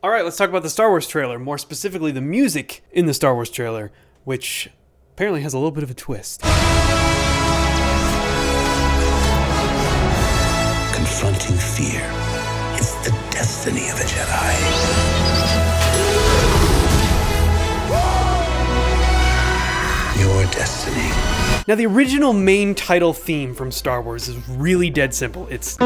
All right, let's talk about the Star Wars trailer, more specifically the music in the Star Wars trailer, which apparently has a little bit of a twist. Confronting fear is the destiny of a Jedi. Your destiny. Now, the original main title theme from Star Wars is really dead simple. It's...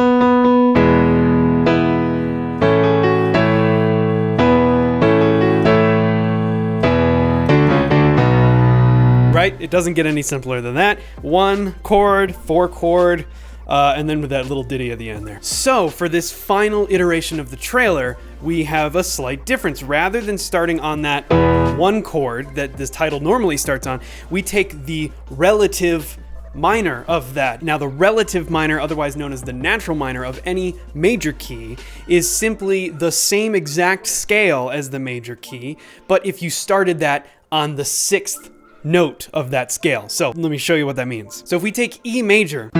right? It doesn't get any simpler than that. 1 chord, 4 chord, and then with that little ditty at the end there. So for this final iteration of the trailer, we have a slight difference. Rather than starting on that 1 chord that this title normally starts on, we take the relative minor of that. Now, the relative minor, otherwise known as the natural minor of any major key, is simply the same exact scale as the major key, but if you started that on the 6th note of that scale. So let me show you what that means. So if we take E major,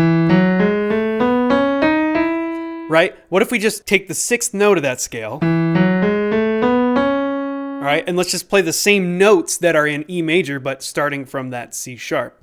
right? What if we just take the 6th note of that scale, all right, and let's just play the same notes that are in E major, but starting from that C sharp.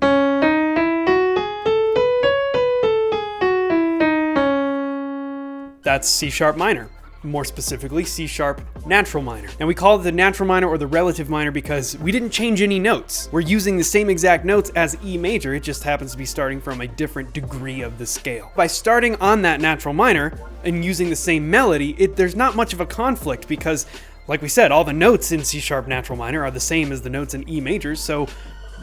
That's C sharp minor. More specifically, C sharp natural minor. And we call it the natural minor or the relative minor because we didn't change any notes. We're using the same exact notes as E major, it just happens to be starting from a different degree of the scale. By starting on that natural minor and using the same melody, there's not much of a conflict because, like we said, all the notes in C sharp natural minor are the same as the notes in E major, so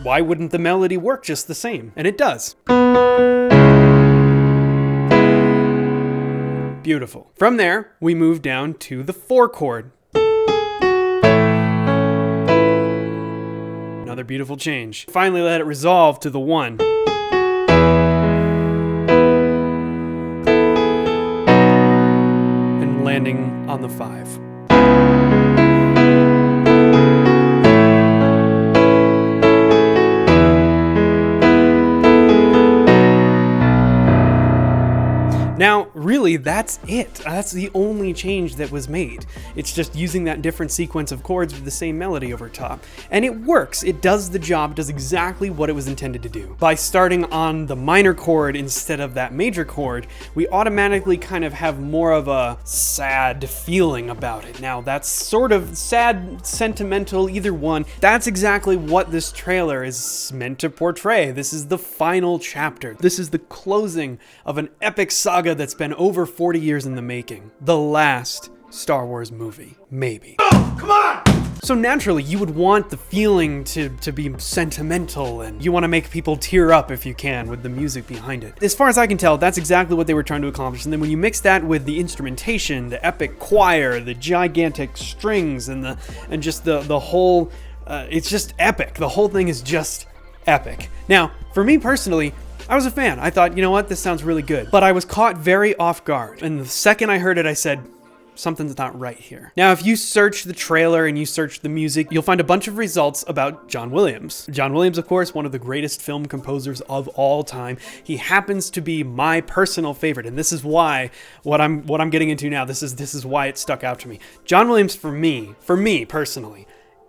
why wouldn't the melody work just the same? And it does. Beautiful. From there, we move down to the 4 chord. Another beautiful change. Finally, let it resolve to the 1. And landing on the 5. Now, really, that's it. That's the only change that was made. It's just using that different sequence of chords with the same melody over top. And it works. It does the job. It does exactly what it was intended to do. By starting on the minor chord instead of that major chord, we automatically kind of have more of a sad feeling about it. Now, that's sort of sad, sentimental, either one. That's exactly what this trailer is meant to portray. This is the final chapter. This is the closing of an epic saga that's been over 40 years in the making. The last Star Wars movie, maybe. Oh, come on! So naturally, you would want the feeling to be sentimental, and you want to make people tear up if you can with the music behind it. As far as I can tell, that's exactly what they were trying to accomplish. And then when you mix that with the instrumentation, the epic choir, the gigantic strings, and just the whole, it's just epic. The whole thing is just epic. Now, for me personally, I was a fan. I thought, you know what, this sounds really good. But I was caught very off guard. And the second I heard it, I said, something's not right here. Now, if you search the trailer and you search the music, you'll find a bunch of results about John Williams. John Williams, of course, one of the greatest film composers of all time. He happens to be my personal favorite, and this is why what I'm getting into now. This is why it stuck out to me. John Williams, for me personally,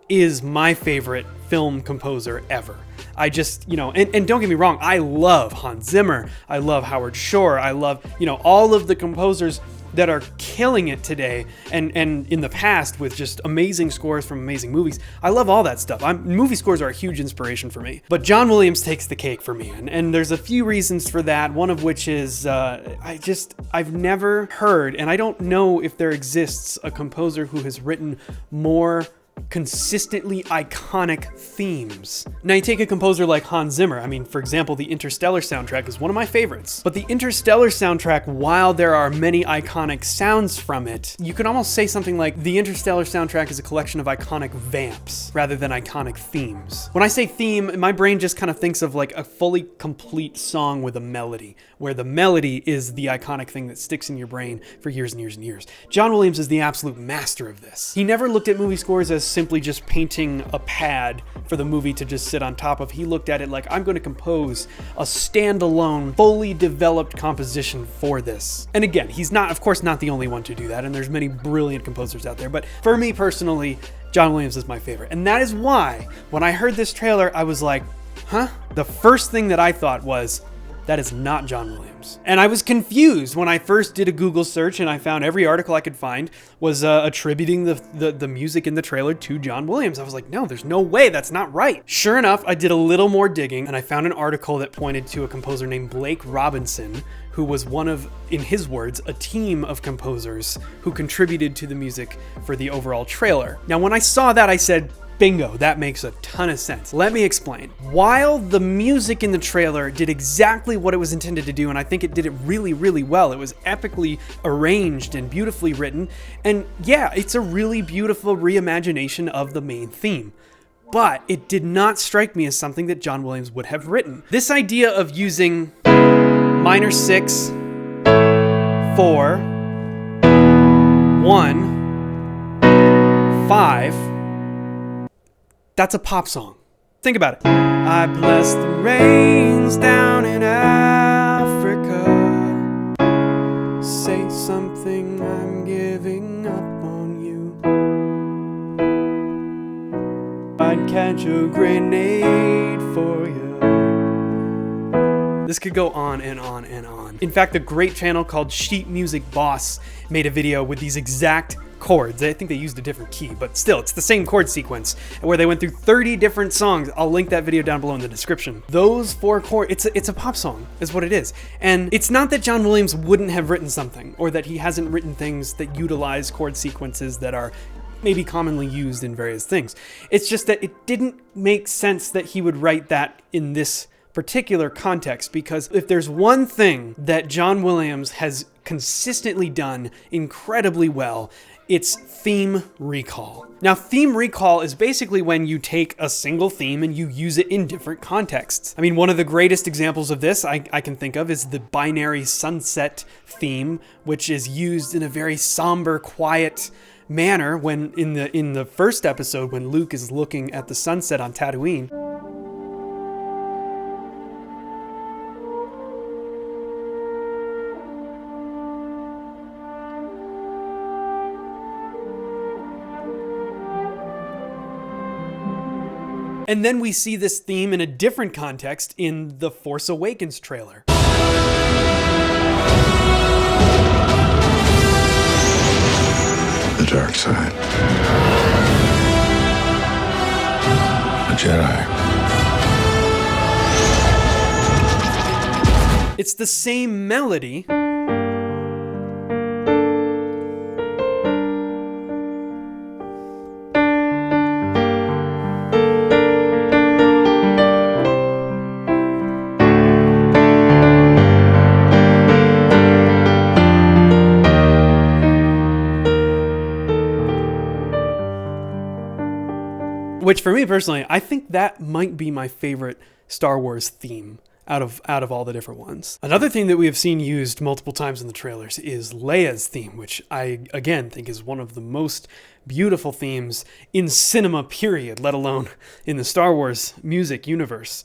is my favorite film composer ever. I just, and don't get me wrong, I love Hans Zimmer, I love Howard Shore, I love, all of the composers that are killing it today and in the past with just amazing scores from amazing movies. I love all that stuff. Movie scores are a huge inspiration for me. But John Williams takes the cake for me, and there's a few reasons for that, one of which is I've never heard, and I don't know if there exists a composer who has written more consistently iconic themes. Now, you take a composer like Hans Zimmer. I mean, for example, the Interstellar soundtrack is one of my favorites. But the Interstellar soundtrack, while there are many iconic sounds from it, you could almost say something like the Interstellar soundtrack is a collection of iconic vamps rather than iconic themes. When I say theme, my brain just kind of thinks of like a fully complete song with a melody, where the melody is the iconic thing that sticks in your brain for years and years and years. John Williams is the absolute master of this. He never looked at movie scores as simply just painting a pad for the movie to just sit on top of. He looked at it like, I'm going to compose a standalone, fully developed composition for this. And again, he's not, of course, not the only one to do that, and there's many brilliant composers out there, but for me personally, John Williams is my favorite. And that is why, when I heard this trailer, I was like, huh? The first thing that I thought was, that is not John Williams. And I was confused when I first did a Google search and I found every article I could find was attributing the music in the trailer to John Williams. I was like, no, there's no way, that's not right. Sure enough, I did a little more digging and I found an article that pointed to a composer named Blake Robinson, who was one of, in his words, a team of composers who contributed to the music for the overall trailer. Now, when I saw that, I said, bingo, that makes a ton of sense. Let me explain. While the music in the trailer did exactly what it was intended to do, and I think it did it really, really well, it was epically arranged and beautifully written, and yeah, it's a really beautiful reimagination of the main theme. But it did not strike me as something that John Williams would have written. This idea of using minor 6, 4, 1, 5, that's a pop song. Think about it. I bless the rains down in Africa. Say something, I'm giving up on you. I'd catch a grenade for you. This could go on and on and on. In fact, a great channel called Sheet Music Boss made a video with these exact chords. I think they used a different key, but still, it's the same chord sequence where they went through 30 different songs. I'll link that video down below in the description. Those 4 chords, it's a pop song is what it is. And it's not that John Williams wouldn't have written something or that he hasn't written things that utilize chord sequences that are maybe commonly used in various things. It's just that it didn't make sense that he would write that in this particular context, because if there's one thing that John Williams has consistently done incredibly well, it's theme recall. Now, theme recall is basically when you take a single theme and you use it in different contexts. I mean, one of the greatest examples of this I can think of is the Binary Sunset theme, which is used in a very somber, quiet manner when in the first episode when Luke is looking at the sunset on Tatooine. And then we see this theme in a different context in the Force Awakens trailer. The dark side. A Jedi. It's the same melody, which for me personally, I think that might be my favorite Star Wars theme out of all the different ones. Another thing that we have seen used multiple times in the trailers is Leia's theme, which I, again, think is one of the most beautiful themes in cinema, period, let alone in the Star Wars music universe.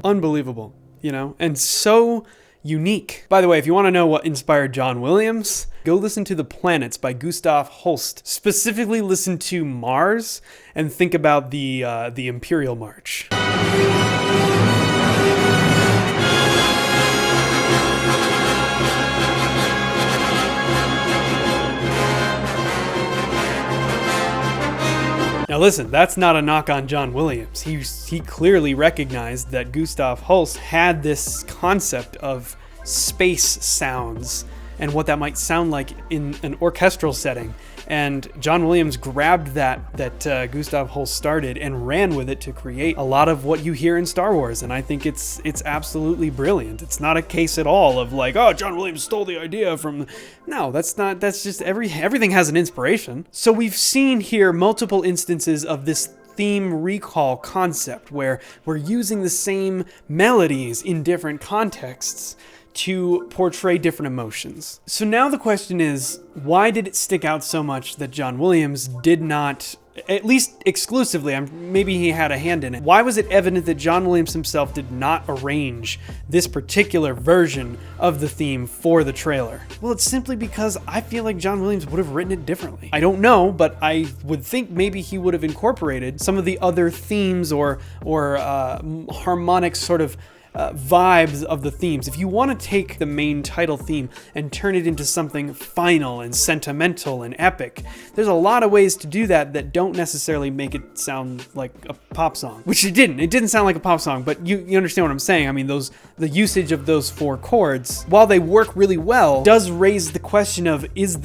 Unbelievable, you know, and so unique. By the way, if you want to know what inspired John Williams, go listen to The Planets by Gustav Holst. Specifically listen to Mars and think about the Imperial March. Now listen, that's not a knock on John Williams. He clearly recognized that Gustav Holst had this concept of space sounds and what that might sound like in an orchestral setting. And John Williams grabbed that Gustav Holst started and ran with it to create a lot of what you hear in Star Wars. And I think it's absolutely brilliant. It's not a case at all of like, oh, John Williams stole the idea from... No, that's just everything has an inspiration. So we've seen here multiple instances of this theme recall concept where we're using the same melodies in different contexts to portray different emotions. So now the question is, why did it stick out so much that John Williams did not, at least exclusively, maybe he had a hand in it. Why was it evident that John Williams himself did not arrange this particular version of the theme for the trailer? Well, it's simply because I feel like John Williams would have written it differently. I don't know, but I would think maybe he would have incorporated some of the other themes or harmonic sort of vibes of the themes. If you want to take the main title theme and turn it into something final and sentimental and epic, there's a lot of ways to do that don't necessarily make it sound like a pop song, which it didn't. It didn't sound like a pop song, but you understand what I'm saying. I mean, the usage of those 4 chords, while they work really well, does raise the question of, does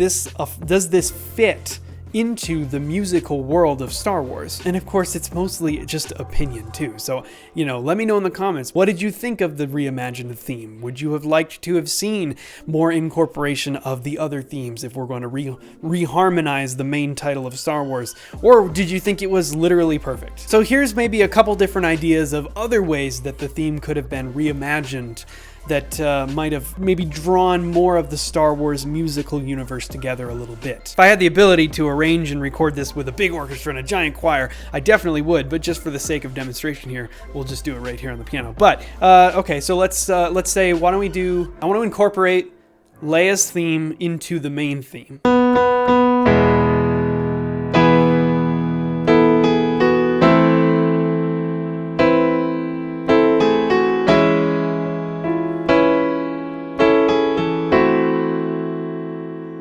this fit into the musical world of Star Wars? And of course, it's mostly just opinion too. So, let me know in the comments, what did you think of the reimagined theme? Would you have liked to have seen more incorporation of the other themes if we're going to reharmonize the main title of Star Wars? Or did you think it was literally perfect? So here's maybe a couple different ideas of other ways that the theme could have been reimagined that might have maybe drawn more of the Star Wars musical universe together a little bit. If I had the ability to arrange and record this with a big orchestra and a giant choir, I definitely would, but just for the sake of demonstration here, we'll just do it right here on the piano. But, okay, so let's say, I want to incorporate Leia's theme into the main theme.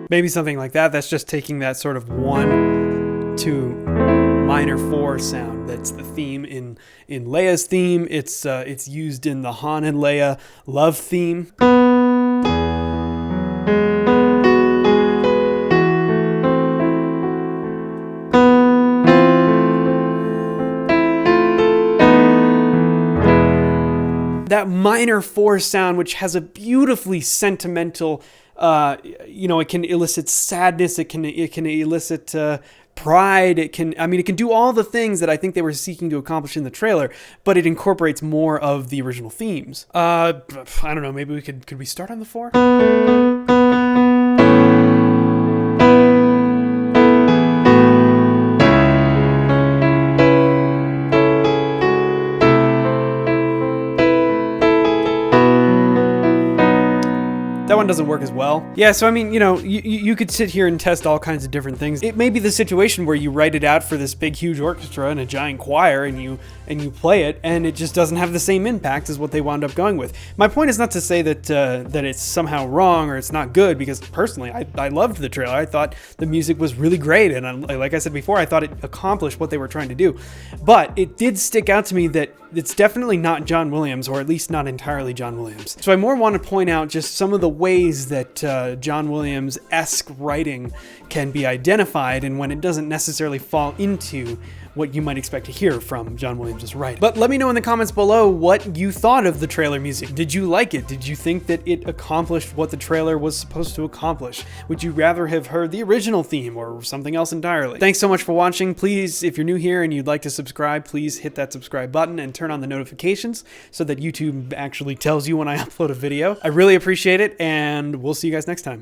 Maybe something like that. That's just taking that sort of 1 to minor 4 sound. That's the theme in Leia's theme. It's used in the Han and Leia love theme. That minor 4 sound, which has a beautifully sentimental, it can elicit sadness, it can elicit pride, it can do all the things that I think they were seeking to accomplish in the trailer, but it incorporates more of the original themes. I don't know, maybe could we start on the 4? That one doesn't work as well. Yeah, so I mean, you could sit here and test all kinds of different things. It may be the situation where you write it out for this big, huge orchestra and a giant choir, and you play it, and it just doesn't have the same impact as what they wound up going with. My point is not to say that it's somehow wrong or it's not good, because personally, I loved the trailer. I thought the music was really great, and like I said before, I thought it accomplished what they were trying to do. But it did stick out to me that it's definitely not John Williams, or at least not entirely John Williams. So I more want to point out just some of the ways that John Williams-esque writing can be identified, and when it doesn't necessarily fall into what you might expect to hear from John Williams' writing. But let me know in the comments below what you thought of the trailer music. Did you like it? Did you think that it accomplished what the trailer was supposed to accomplish? Would you rather have heard the original theme or something else entirely? Thanks so much for watching. Please, if you're new here and you'd like to subscribe, please hit that subscribe button and turn on the notifications so that YouTube actually tells you when I upload a video. I really appreciate it, and we'll see you guys next time.